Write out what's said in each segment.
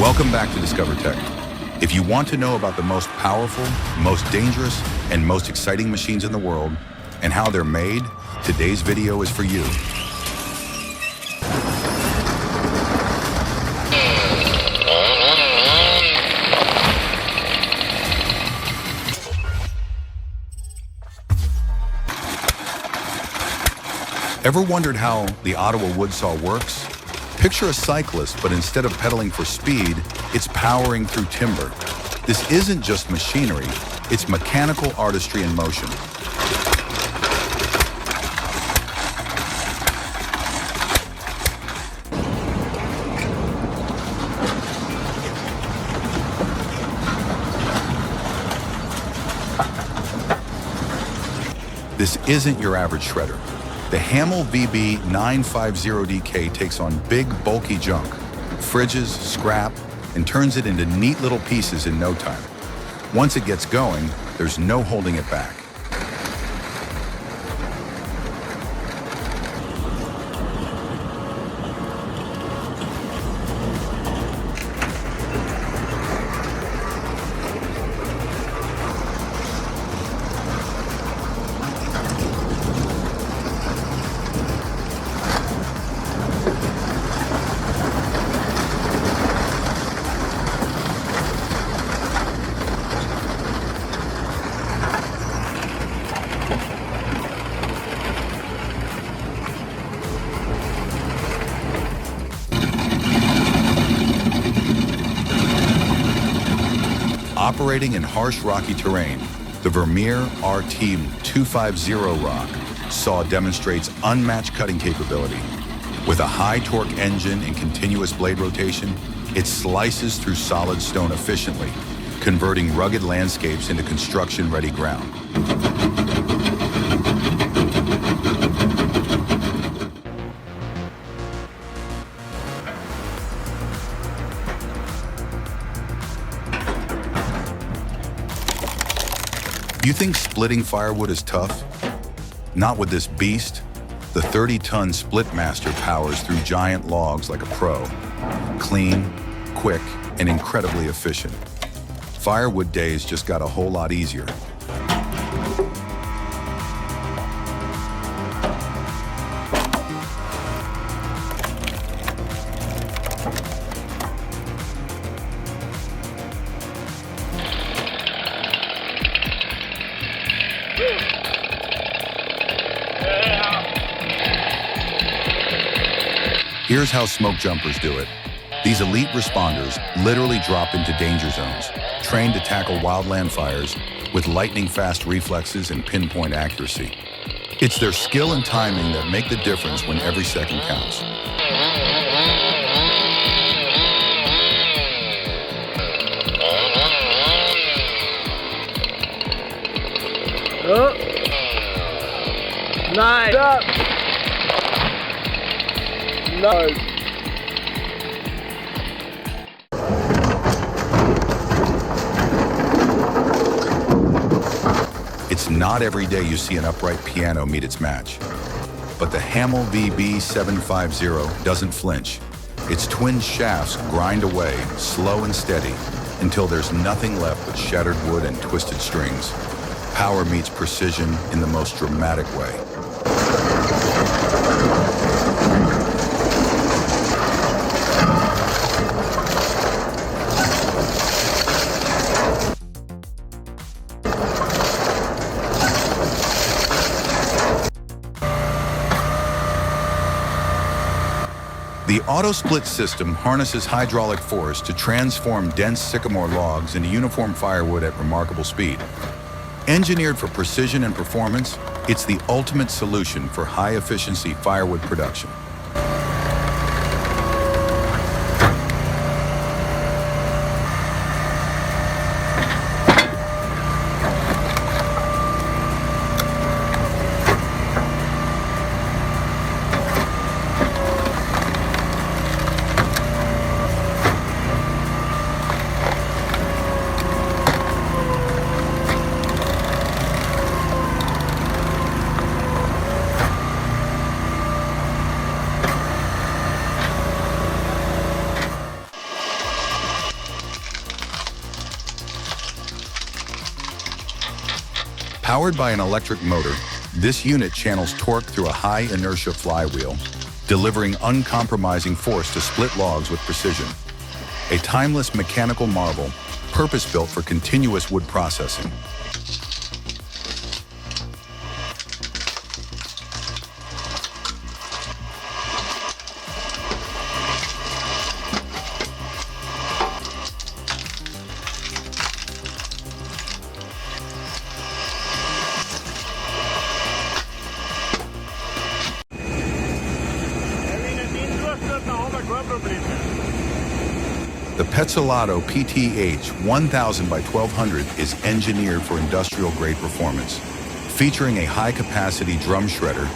Welcome back to Discover Tech. If you want to know about the most powerful, most dangerous, and most exciting machines in the world and how they're made, today's video is for you. Ever wondered how the Ottawa wood saw works? Picture a cyclist, but instead of pedaling for speed, it's powering through timber. This isn't just machinery, it's mechanical artistry in motion. This isn't your average shredder. The Hamel VB 950DK takes on big, bulky junk, fridges, scrap, and turns it into neat little pieces in no time. Once it gets going, there's no holding it back. Operating in harsh, rocky terrain, the Vermeer RT 250 Rock saw demonstrates unmatched cutting capability. With a high-torque engine and continuous blade rotation, it slices through solid stone efficiently, converting rugged landscapes into construction-ready ground. You think splitting firewood is tough? Not with this beast. The 30-ton Splitmaster powers through giant logs like a pro. Clean, quick, and incredibly efficient. Firewood days just got a whole lot easier. Here's how smoke jumpers do it. These elite responders literally drop into danger zones, trained to tackle wildland fires with lightning-fast reflexes and pinpoint accuracy. It's their skill and timing that make the difference when every second counts. Oh. Nice. Up. No. It's not every day you see an upright piano meet its match. But the Hamel VB 750 doesn't flinch. Its twin shafts grind away, slow and steady, until there's nothing left but shattered wood and twisted strings. Power meets precision in the most dramatic way. The auto-split system harnesses hydraulic force to transform dense sycamore logs into uniform firewood at remarkable speed. Engineered for precision and performance, it's the ultimate solution for high-efficiency firewood production. Powered by an electric motor, this unit channels torque through a high inertia flywheel, delivering uncompromising force to split logs with precision. A timeless mechanical marvel, purpose-built for continuous wood processing. The Petzolato PTH 1000 by 1200 is engineered for industrial-grade performance, featuring a high-capacity drum shredder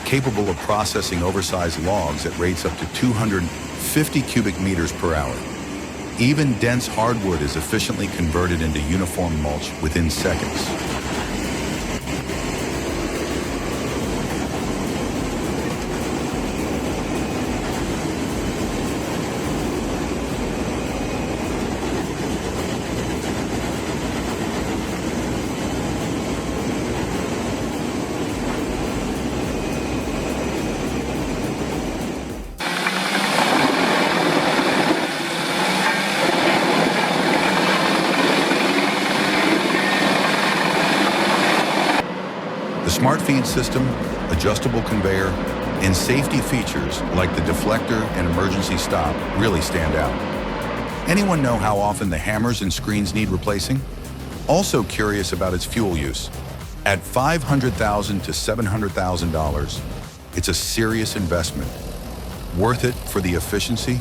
capable of processing oversized logs at rates up to 250 cubic meters per hour. Even dense hardwood is efficiently converted into uniform mulch within seconds. The smart feed system, adjustable conveyor, and safety features like the deflector and emergency stop really stand out. Anyone know how often the hammers and screens need replacing? Also curious about its fuel use. At $500,000 to $700,000, it's a serious investment. Worth it for the efficiency?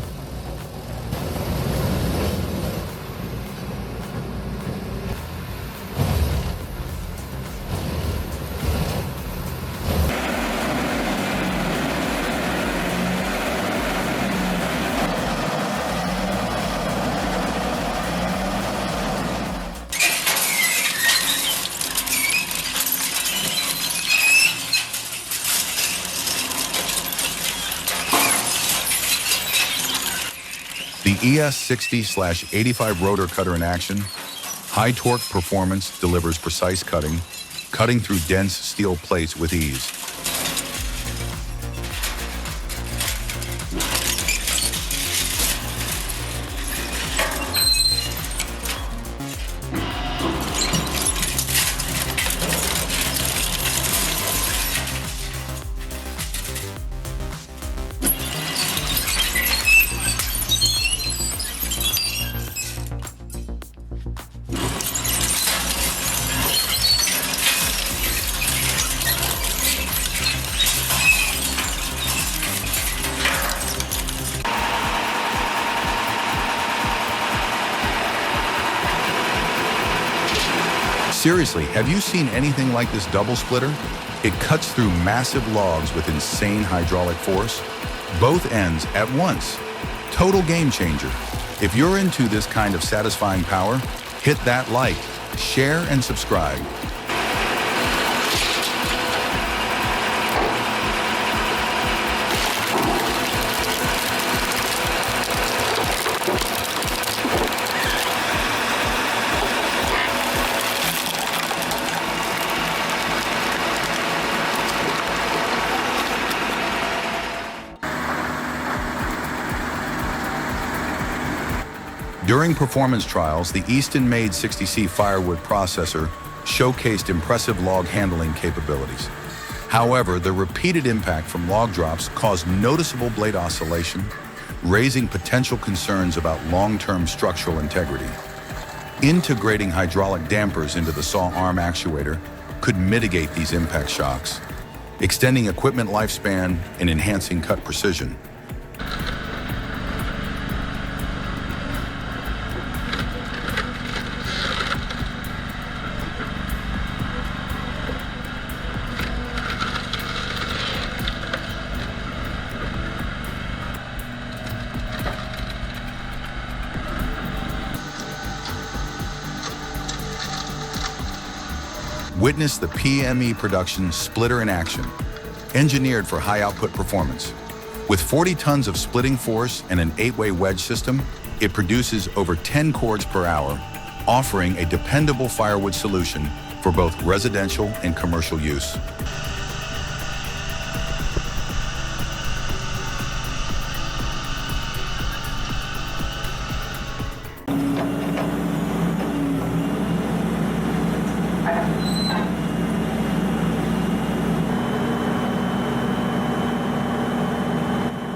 The ES60/85 rotor cutter in action, high torque performance delivers precise cutting through dense steel plates with ease. Seriously, have you seen anything like this double splitter? It cuts through massive logs with insane hydraulic force, both ends at once. Total game changer. If you're into this kind of satisfying power, hit that like, share, and subscribe. During performance trials, the Easton-made 60C firewood processor showcased impressive log handling capabilities. However, the repeated impact from log drops caused noticeable blade oscillation, raising potential concerns about long-term structural integrity. Integrating hydraulic dampers into the saw arm actuator could mitigate these impact shocks, extending equipment lifespan and enhancing cut precision. Witness the PME production splitter in action, engineered for high output performance. With 40 tons of splitting force and an 8-way wedge system, it produces over 10 cords per hour, offering a dependable firewood solution for both residential and commercial use.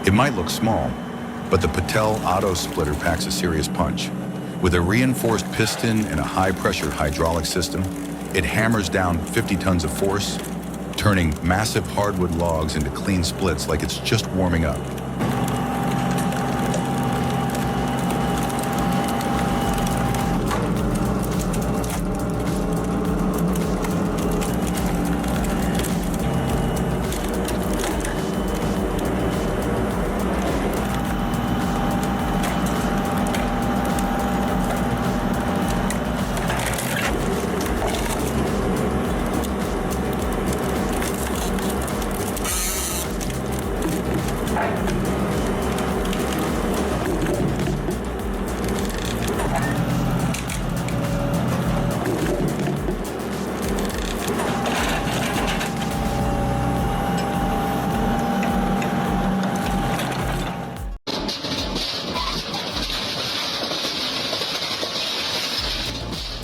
It might look small, but the Patel auto splitter packs a serious punch. With a reinforced piston and a high-pressure hydraulic system, it hammers down 50 tons of force, turning massive hardwood logs into clean splits like it's just warming up.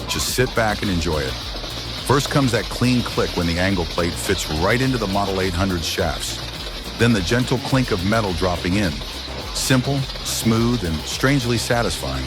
Just sit back and enjoy it. First comes that clean click when the angle plate fits right into the Model 800's shafts. Then the gentle clink of metal dropping in. Simple, smooth, and strangely satisfying.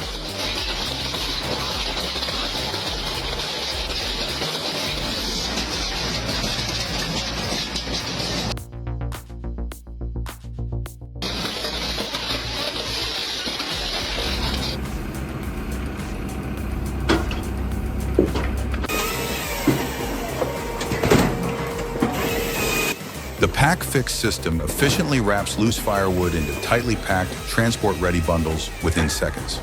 The Pack Fix system efficiently wraps loose firewood into tightly packed, transport-ready bundles within seconds.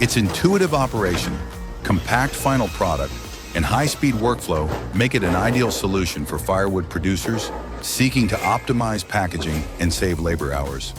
Its intuitive operation, compact final product, and high-speed workflow make it an ideal solution for firewood producers seeking to optimize packaging and save labor hours.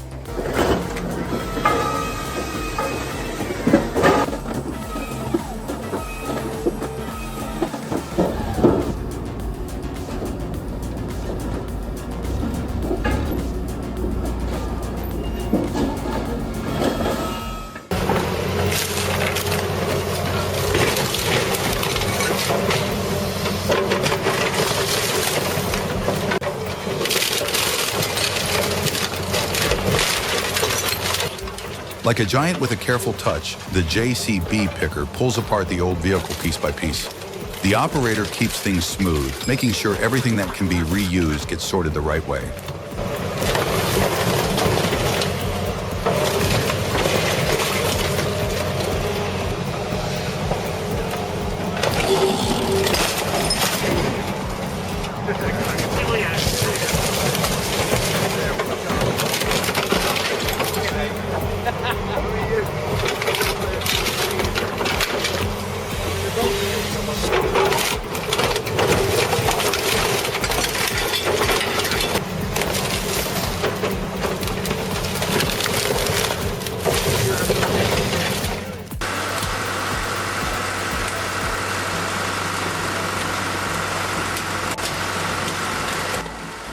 Like a giant with a careful touch, the JCB picker pulls apart the old vehicle piece by piece. The operator keeps things smooth, making sure everything that can be reused gets sorted the right way.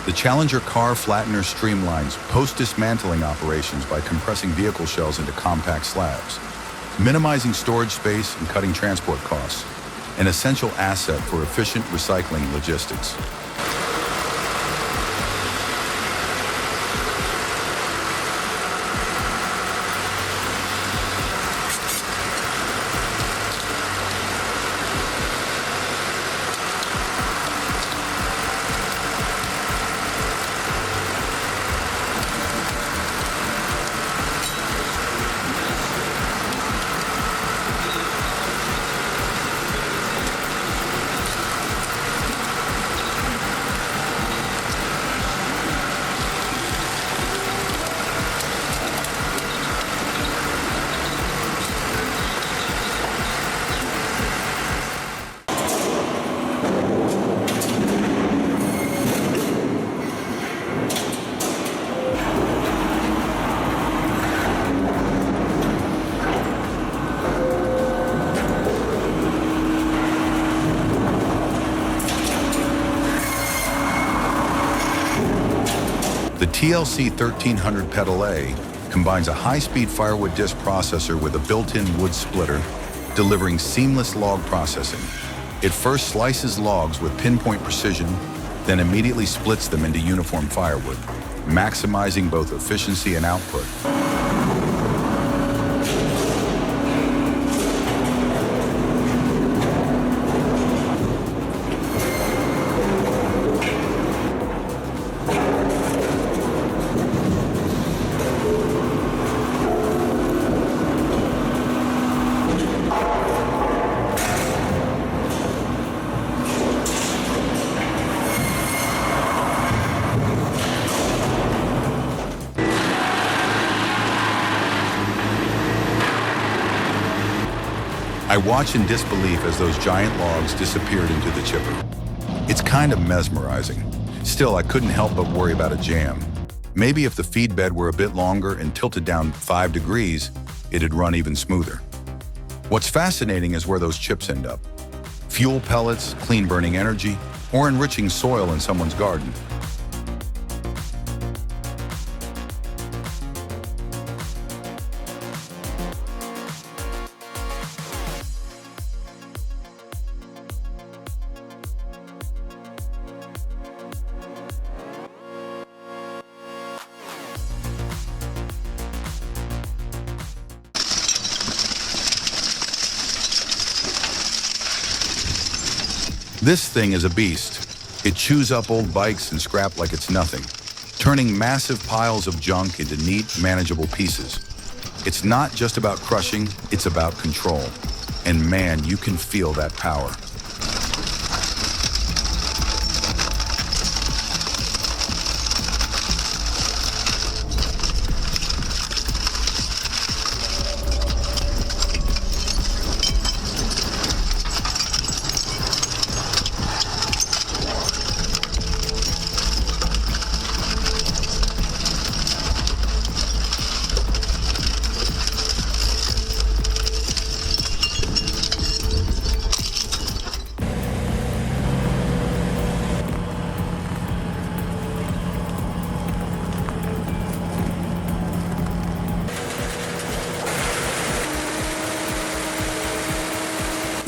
The Challenger car flattener streamlines post-dismantling operations by compressing vehicle shells into compact slabs, minimizing storage space and cutting transport costs, an essential asset for efficient recycling logistics. TLC 1300 Pedal A combines a high-speed firewood disc processor with a built-in wood splitter, delivering seamless log processing. It first slices logs with pinpoint precision, then immediately splits them into uniform firewood, maximizing both efficiency and output. I watched in disbelief as those giant logs disappeared into the chipper. It's kind of mesmerizing. Still, I couldn't help but worry about a jam. Maybe if the feed bed were a bit longer and tilted down 5 degrees, it'd run even smoother. What's fascinating is where those chips end up. Fuel pellets, clean burning energy, or enriching soil in someone's garden. This thing is a beast. It chews up old bikes and scrap like it's nothing, turning massive piles of junk into neat, manageable pieces. It's not just about crushing, it's about control. And man, you can feel that power.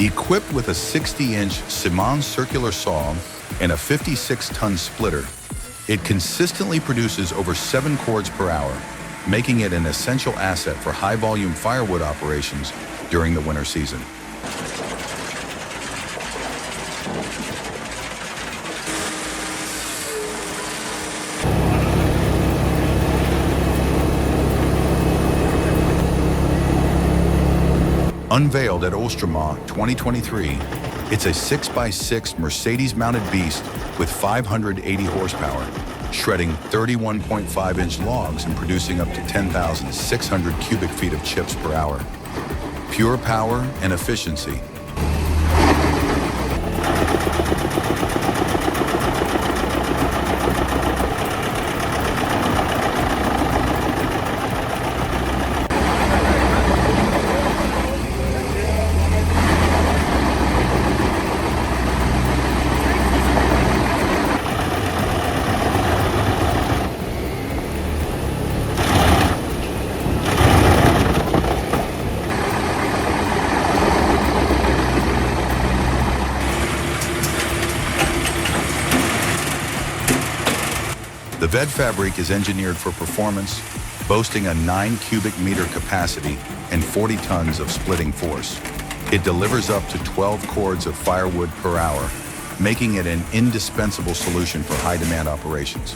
Equipped with a 60-inch Simon circular saw and a 56-ton splitter, it consistently produces over 7 cords per hour, making it an essential asset for high-volume firewood operations during the winter season. Unveiled at Ostroma 2023, it's a 6x6 Mercedes-mounted beast with 580 horsepower, shredding 31.5-inch logs and producing up to 10,600 cubic feet of chips per hour. Pure power and efficiency. The Ved fabric is engineered for performance, boasting a 9 cubic meter capacity and 40 tons of splitting force. It delivers up to 12 cords of firewood per hour, making it an indispensable solution for high-demand operations.